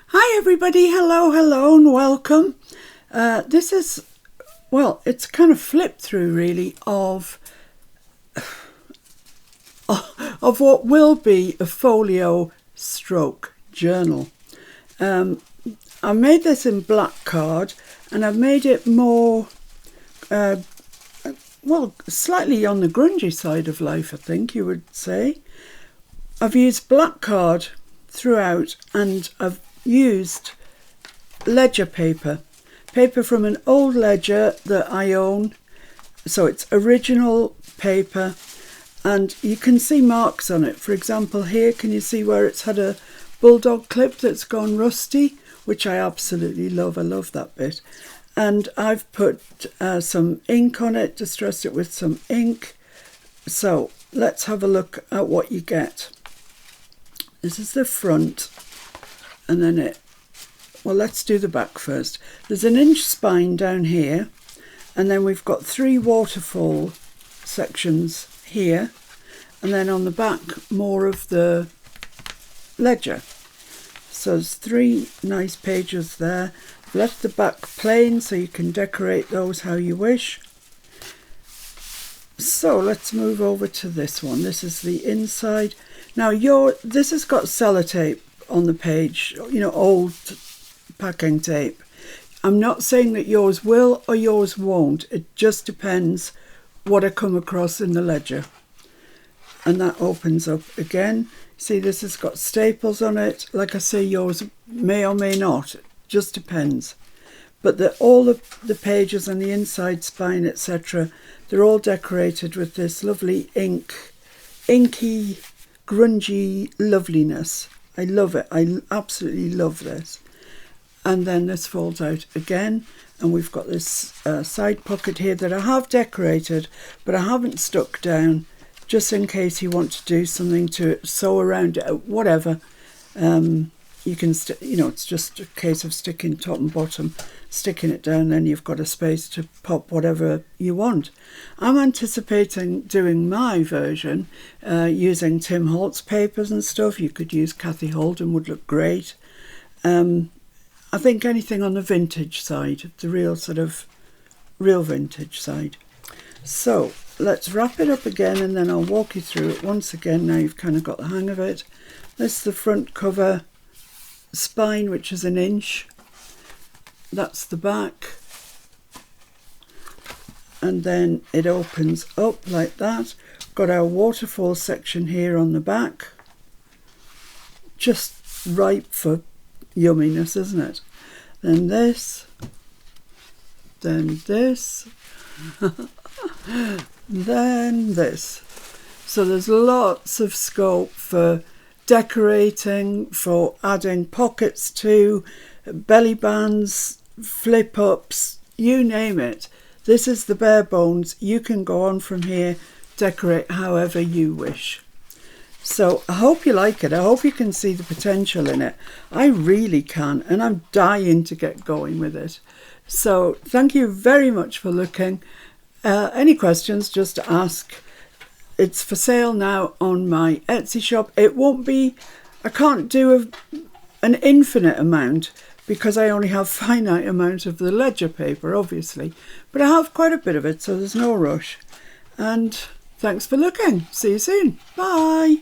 Hi everybody, hello and welcome. This is, well, it's kind of flip through really of what will be a folio stroke journal. I made this in black card and I've made it more, slightly on the grungy side of life, I think you would say. I've used black card throughout and I've used ledger paper from an old ledger that I own, so it's original paper, and you can see marks on it. For example, here, can you see where it's had a bulldog clip that's gone rusty, which I absolutely love. I love that bit. And I've put some ink on it, distressed it with some ink. So let's have a look at what you get. This is the front, and then let's do the back first. There's an inch spine down here, and then we've got 3 waterfall sections here, and then on the back more of the ledger. So there's 3 nice pages there. I've left the back plain so you can decorate those how you wish. So let's move over to this one. This is the inside. Now this has got sellotape on the page, old packing tape. I'm not saying that yours will or yours won't. It just depends what I come across in the ledger. And that opens up again. See, this has got staples on it. Like I say, yours may or may not. It just depends. But all of the pages and the inside spine, etc., they're all decorated with this lovely inky, grungy loveliness. I love it. I absolutely love this. And then this folds out again, and we've got this side pocket here that I have decorated, but I haven't stuck down, just in case you want to do something to sew around it, whatever. You can, it's just a case of sticking top and bottom, sticking it down, then you've got a space to pop whatever you want. I'm anticipating doing my version using Tim Holtz papers and stuff. You could use Kathy Holden, would look great. I think anything on the vintage side, the real vintage side. So let's wrap it up again, and then I'll walk you through it once again. Now you've kind of got the hang of it. This is the front cover spine, which is an inch. That's the back, and then it opens up like that. Got our waterfall section here on the back, just ripe for yumminess, isn't it? Then this, then this, then this. So there's lots of scope for decorating, for adding pockets to, belly bands, flip ups, you name it. This is the bare bones. You can go on from here, decorate however you wish. So I hope you like it. I hope you can see the potential in it. I really can, and I'm dying to get going with it. So thank you very much for looking. Any questions, just ask. It's for sale now on my Etsy shop. It won't be, I can't do an infinite amount because I only have a finite amount of the ledger paper, obviously. But I have quite a bit of it, so there's no rush. And thanks for looking. See you soon. Bye.